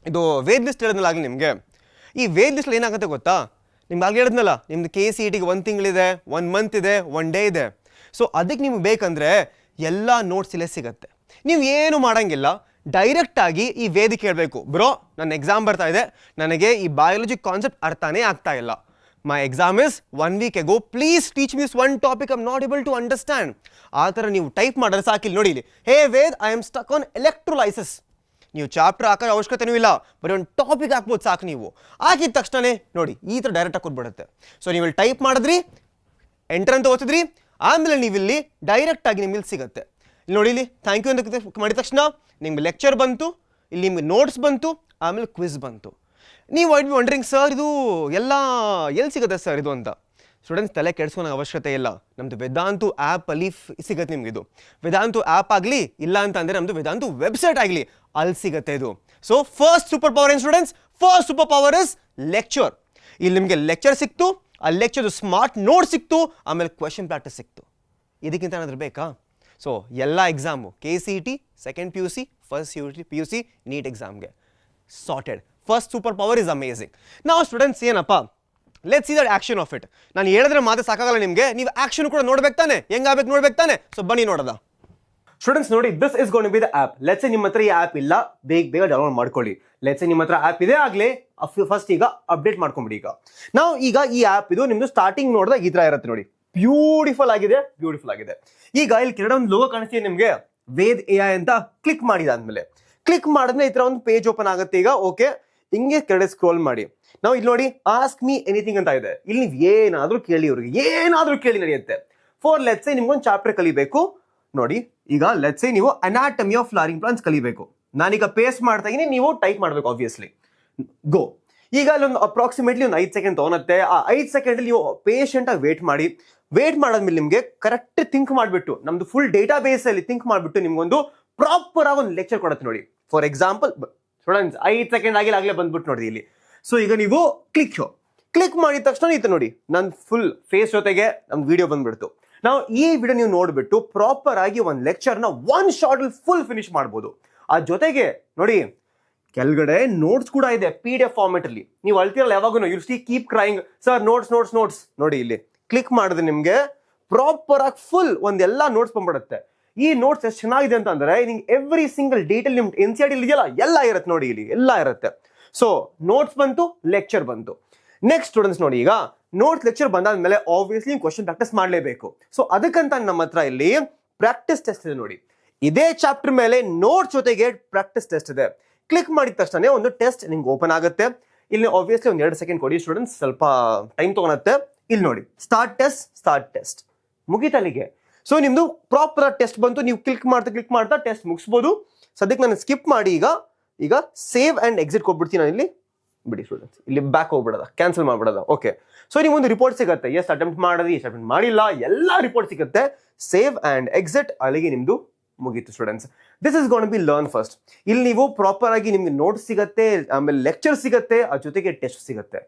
ಇದು ವೇದ್ ಲಿಸ್ಟ್ ಹೇಳಿದ್ನಲ್ಲ ಆಗಲಿ ನಿಮಗೆ. ಈ ವೇದ್ ಲಿಸ್ಟ್ ಏನಾಗುತ್ತೆ ಗೊತ್ತಾ, ನಿಮ್ಗೆ ಆಗಲಿ ಹೇಳಿದ್ನಲ್ಲ, ನಿಮ್ದು KCETಗೆ 1 ತಿಂಗಳಿದೆ, 1 ಮಂತ್ ಇದೆ, 1 ಡೇ ಇದೆ. ಸೊ ಅದಕ್ಕೆ ನಿಮ್ಗೆ ಬೇಕಂದರೆ ಎಲ್ಲ ನೋಟ್ಸ್ ಇಲ್ಲೇ ಸಿಗುತ್ತೆ. ನೀವು ಏನು ಮಾಡೋಂಗಿಲ್ಲ, ಡೈರೆಕ್ಟಾಗಿ ಈ ವೇದಿಕೆ ಹೇಳಬೇಕು, ಬ್ರೋ ನನ್ನ ಎಕ್ಸಾಮ್ ಬರ್ತಾ ಇದೆ, ನನಗೆ ಈ ಬಯಾಲಜಿ ಕಾನ್ಸೆಪ್ಟ್ ಅರ್ಥನೇ ಆಗ್ತಾ ಇಲ್ಲ, my exam is 1 week ago, please teach me's 1 topic, I am not able to understand. ಆ ಥರ ನೀವು ಟೈಪ್ ಮಾಡಿದ್ರೆ ಸಾಕಿಲ್ಲ. ನೋಡಿ ಇಲ್ಲಿ, hey Ved, I am stuck on electrolysis. ನೀವು ಚಾಪ್ಟರ್ ಹಾಕೋ ಅವಶ್ಯಕತೆನೂ ಇಲ್ಲ, ಬರೀ ಒಂದು ಟಾಪಿಕ್ ಹಾಕ್ಬೋದು ಸಾಕು. ನೀವು ಹಾಕಿದ ತಕ್ಷಣ ನೋಡಿ ಈ ಥರ ಡೈರೆಕ್ಟಾಗಿ ಕೊಟ್ಬಿಡುತ್ತೆ. ಸೊ ನೀವು ಇಲ್ಲಿ ಟೈಪ್ ಮಾಡಿದ್ರಿ, ಎಂಟರ್ ಅಂತ ಓದಿದ್ರಿ, ಆಮೇಲೆ ನೀವು ಇಲ್ಲಿ ಡೈರೆಕ್ಟಾಗಿ ನಿಮ್ಗೆ ಇಲ್ಲಿ ಸಿಗುತ್ತೆ. ಇಲ್ಲಿ ನೋಡಿ, ಇಲ್ಲಿ ಥ್ಯಾಂಕ್ ಯು ಅಂತ ಮಾಡಿದ ತಕ್ಷಣ ನಿಮ್ಗೆ ಲೆಕ್ಚರ್ ಬಂತು, ಇಲ್ಲಿ ನಿಮ್ಗೆ ನೋಟ್ಸ್ ಬಂತು, ಆಮೇಲೆ ಕ್ವಿಜ್ ಬಂತು. ನೀವು ಐ ಬಿ ವಂಡ್ರಿಂಗ್ ಸರ್ ಇದು ಎಲ್ಲ ಎಲ್ಲಿ ಸಿಗುತ್ತೆ ಸರ್ ಇದು ಅಂತ. ಸ್ಟೂಡೆಂಟ್ಸ್ ತಲೆ ಕೆಡಿಸ್ಕೊಳೋ ಅವಶ್ಯಕತೆ ಇಲ್ಲ. ನಮ್ಮದು ವೇದಾಂತು ಆ್ಯಪಲ್ಲಿ ಸಿಗುತ್ತೆ ನಿಮ್ಗೆ. ಇದು ವೇದಾಂತು ಆ್ಯಪ್ ಆಗಲಿ, ಇಲ್ಲ ಅಂತ ಅಂದರೆ ನಮ್ಮದು ವೇದಾಂತು ವೆಬ್ಸೈಟ್ ಆಗಲಿ, ಅಲ್ಲಿ ಸಿಗುತ್ತೆ ಇದು. ಸೊ ಫಸ್ಟ್ ಸೂಪರ್ ಪವರ್ ಏನು students? First super power is lecture. ಇಲ್ಲಿ ನಿಮಗೆ ಲೆಕ್ಚರ್ ಸಿಕ್ತು, ಆ ಲೆಕ್ಚರ್ ಸ್ಮಾರ್ಟ್ ನೋಟ್ ಸಿಕ್ತು, ಆಮೇಲೆ ಕ್ವೆಶನ್ ಪ್ರಾಕ್ಟೀಸ್ ಸಿಕ್ತು. ಇದಕ್ಕಿಂತ ಏನಾದರೂ ಬೇಕಾ? ಸೊ ಎಲ್ಲ exam KCET, second PUC, first PUC, NEET ಎಕ್ಸಾಮ್ಗೆ sorted. First super power is amazing. ನಾವು ಸ್ಟೂಡೆಂಟ್ಸ್ ಏನಪ್ಪ, let's see that action of it. ನಾನು ಹೇಳಿದ್ರೆ ಮಾತ್ರ ಸಾಕಾಗಲ್ಲ ನಿಮಗೆ, ನೀವು ಆ್ಯಕ್ಷನ್ ಕೂಡ ನೋಡ್ಬೇಕು ತಾನೆ, ಹೆಂಗಾಗಬೇಕು ನೋಡ್ಬೇಕು ತಾನೆ. ಸೊ ಬನ್ನಿ ನೋಡೋದ. ಸ್ಟೂಡೆಂಟ್ಸ್ ನೋಡಿ, this is gone to be the app. Let's ನಿಮ್ಮ ಹತ್ರ ಈ ಆ್ಯಪ್ ಇಲ್ಲ, ಬೇಗ ಡೌನ್ಲೋಡ್ ಮಾಡ್ಕೊಳ್ಳಿ. ಲೆಟ್ಸ್ ನಿಮ್ಮ ಹತ್ರ ಆ್ಯಪ್ ಇದೆ ಆಗಲೇ, ಫಸ್ಟ್ ಈಗ ಅಪ್ಡೇಟ್ ಮಾಡ್ಕೊಂಬಿಡಿ. ಈಗ ಈ ಆ್ಯಪ್ ಇದು ನಿಮ್ಮದು ಸ್ಟಾರ್ಟಿಂಗ್ ನೋಡಿದಾಗ ಈ ಥರ ಇರುತ್ತೆ ನೋಡಿ, ಬ್ಯೂಟಿಫುಲ್ ಆಗಿದೆ. ಈಗ ಇಲ್ಲಿ ಕೆಳಗಡೆ ಒಂದು ಲೋಗೋ ಕಾಣಿಸ್ತೀವಿ ನಿಮಗೆ, ವೇದ್ AI ಅಂತ. ಕ್ಲಿಕ್ ಮಾಡಿದಾದ್ಮೇಲೆ ಈ ಥರ ಒಂದು ಪೇಜ್ ಓಪನ್ ಆಗುತ್ತೆ. ಈಗ ಓಕೆ, ಹಿಂಗೆ ಕೆಳಗಡೆ ಸ್ಕ್ರೋಲ್ ಮಾಡಿ. ನಾವು ಇಲ್ಲಿ ನೋಡಿ, ಆಸ್ಕ್ ಮೀ ಎನಿಥಿಂಗ್ ಅಂತ ಇದೆ. ಇಲ್ಲಿ ನೀವು ಏನಾದರೂ ಕೇಳಿ, ಅವ್ರಿಗೆ ಏನಾದರೂ ಕೇಳಿ ನಡೆಯುತ್ತೆ. ಫಾರ್ ಲೆಟ್ಸ್ ಸೇ ನಿಮ್ಗೊಂದು ಚಾಪ್ಟರ್ ಕಲಿಬೇಕು ನೋಡಿ. ಈಗ ಲೆಟ್ಸ್ ಸೇ ನೀವು ಅನಾಟಮಿ ಆಫ್ ಫ್ಲವರಿಂಗ್ ಪ್ಲಾಂಟ್ಸ್ ಕಲಿಬೇಕು. ನಾನೀಗ ಪೇಸ್ಟ್ ಮಾಡ್ತಾ ಇದೀನಿ, ನೀವು ಟೈಪ್ ಮಾಡಬೇಕು ಆಬ್ವಿಯಸ್ಲಿ. ಗೋ. ಈಗ ಅಲ್ಲೊಂದು ಅಪ್ರಾಕ್ಸಿಮೇಟ್ಲಿ ಒಂದು 5 ಸೆಕೆಂಡ್ ತೊಗೊಳುತ್ತೆ. ಆ 5 ಸೆಕೆಂಡ್ ನೀವು ಪೇಷಂಟಾಗಿ ವೇಟ್ ಮಾಡಾದ್ಮೇಲೆ ನಿಮಗೆ ಕರೆಕ್ಟ್ ಥಿಂಕ್ ಮಾಡಿಬಿಟ್ಟು, ನಮ್ದು ಫುಲ್ ಡೇಟಾ ಬೇಸ್ ಅಲ್ಲಿ ಥಿಂಕ್ ಮಾಡಿಬಿಟ್ಟು ನಿಮ್ಗೊಂದು ಪ್ರಾಪರ್ ಆಗಿ ಒಂದು ಲೆಕ್ಚರ್ ಕೊಡುತ್ತೆ ನೋಡಿ. ಫಾರ್ ಎಕ್ಸಾಂಪಲ್ ಸ್ಟೂಡೆಂಟ್ಸ್ 5 ಸೆಕೆಂಡ್ ಆಗಲೇ ಬಂದ್ಬಿಟ್ಟು ನೋಡಿ ಇಲ್ಲಿ. ಸೊ ಈಗ ನೀವು ಕ್ಲಿಕ್ ಮಾಡಿದ ತಕ್ಷಣ ಇತ್ತು ನೋಡಿ, ನನ್ನ ಫುಲ್ ಫೇಸ್ ಜೊತೆಗೆ ನಮ್ಮ ವಿಡಿಯೋ ಬಂದ್ಬಿಡ್ತು. ನಾವು ಈ ವಿಡಿಯೋ ನೀವು ನೋಡ್ಬಿಟ್ಟು ಪ್ರಾಪರ್ ಆಗಿ ಒಂದು ಲೆಕ್ಚರ್ನ 1 ಶಾರ್ಟ್ ಅಲ್ಲಿ ಫುಲ್ ಫಿನಿಶ್ ಮಾಡ್ಬೋದು. ಆ ಜೊತೆಗೆ ನೋಡಿ, ಕೆಳಗಡೆ ನೋಟ್ಸ್ ಕೂಡ ಇದೆ PDF ಫಾರ್ಮೆಟ್ ಅಲ್ಲಿ. ನೀವು ಅಳ್ತಿರಲ್ಲ ಯಾವಾಗೂ, U C keep crying sir notes ನೋಡಿ. ಇಲ್ಲಿ ಕ್ಲಿಕ್ ಮಾಡಿದ್ರೆ ನಿಮ್ಗೆ ಪ್ರಾಪರ್ ಆಗಿ ಫುಲ್ ಒಂದೆಲ್ಲ ನೋಟ್ಸ್ ಬಂದ್ಬಿಡುತ್ತೆ. ಈ ನೋಟ್ಸ್ ಎಷ್ಟು ಚೆನ್ನಾಗಿದೆ ಅಂತಂದ್ರೆ, ನಿಮ್ಗೆ ಎವ್ರಿ ಸಿಂಗಲ್ ಡೀಟೇಲ್ ನಿಮ್ಗೆ NCERT ಇದೆಯಲ್ಲ ಎಲ್ಲ ಇರುತ್ತೆ ನೋಡಿ, ಇಲ್ಲಿ ಎಲ್ಲ ಇರುತ್ತೆ. ಸೊ ನೋಟ್ಸ್ ಬಂತು, ಲೆಕ್ಚರ್ ಬಂತು. ನೆಕ್ಸ್ಟ್ ಸ್ಟೂಡೆಂಟ್ಸ್ ನೋಡಿ, ಈಗ ನೋಟ್ಸ್ ಲೆಕ್ಚರ್ ಬಂದಾದ್ಮೇಲೆ ಆಬ್ವಿಯಸ್ಲಿ ಕ್ವಶನ್ ಪ್ರಾಕ್ಟೀಸ್ ಮಾಡಲೇಬೇಕು. ಸೊ ಅದಕ್ಕಂತ ನಮ್ಮ ಹತ್ರ ಇಲ್ಲಿ ಪ್ರಾಕ್ಟೀಸ್ ಟೆಸ್ಟ್ ಇದೆ ನೋಡಿ. ಇದೇ ಚಾಪ್ಟರ್ ಮೇಲೆ ನೋಟ್ಸ್ ಜೊತೆಗೆ ಪ್ರಾಕ್ಟೀಸ್ ಟೆಸ್ಟ್ ಇದೆ. ಕ್ಲಿಕ್ ಮಾಡಿದ ತಕ್ಷಣ ಒಂದು ಟೆಸ್ಟ್ ನಿಮ್ಗೆ ಓಪನ್ ಆಗುತ್ತೆ. ಇಲ್ಲಿ ಆಬ್ವಿಯಸ್ಲಿ ಒಂದು 2 ಸೆಕೆಂಡ್ ಕೊಡಿ ಸ್ಟೂಡೆಂಟ್ಸ್, ಸ್ವಲ್ಪ ಟೈಮ್ ತಗೊಳುತ್ತೆ. ಇಲ್ಲಿ ನೋಡಿ, ಸ್ಟಾರ್ಟ್ ಟೆಸ್ಟ್ ಮುಗಿತಲ್ಲಿಗೆ. ಸೊ ನಿಮ್ದು ಪ್ರಾಪರ್ ಟೆಸ್ಟ್ ಬಂತು. ನೀವು ಕ್ಲಿಕ್ ಮಾಡ್ತಾ ಟೆಸ್ಟ್ ಮುಗಿಸ್ಬೋದು. ಸದ್ಯಕ್ಕೆ ನಾನು ಸ್ಕಿಪ್ ಮಾಡಿ ಈಗ ಸೇವ್ ಅಂಡ್ ಎಕ್ಸಿಟ್ ಕೊಟ್ಬಿಡ್ತೀನಿ. ನಾನು ಇಲ್ಲಿ ಬಿಡಿ ಸ್ಟೂಡೆಂಟ್ಸ್, ಇಲ್ಲಿ ಬ್ಯಾಕ್ ಹೋಗ್ಬಿಡೋದ, ಕ್ಯಾನ್ಸಲ್ ಮಾಡ್ಬಿಡೋದ. ಓಕೆ, ಸೊ ನಿಮ್ಗೊಂದು ರಿಪೋರ್ಟ್ ಸಿಗುತ್ತೆ. ಎಸ್ ಅಟೆಂಪ್ಟ್ ಮಾಡಿದ್ರಿ, ಎಷ್ಟು ಅಟೆಂಪ್ಟ್ ಮಾಡಿಲ್ಲ, ಎಲ್ಲ ರಿಪೋರ್ಟ್ ಸಿಗುತ್ತೆ. ಸೇವ್ ಅಂಡ್ ಎಕ್ಸಿಟ್, ಅಲ್ಲಿಗೆ ನಿಮ್ದು ಮುಗೀತು students. This is gone be learn first. ಇಲ್ಲಿ ನೀವು ಪ್ರಾಪರ್ ಆಗಿ ನಿಮ್ಗೆ ನೋಟ್ಸ್ ಸಿಗುತ್ತೆ, ಆಮೇಲೆ ಲೆಕ್ಚರ್ ಸಿಗುತ್ತೆ, ಆ ಜೊತೆಗೆ ಟೆಸ್ಟ್ ಸಿಗುತ್ತೆ.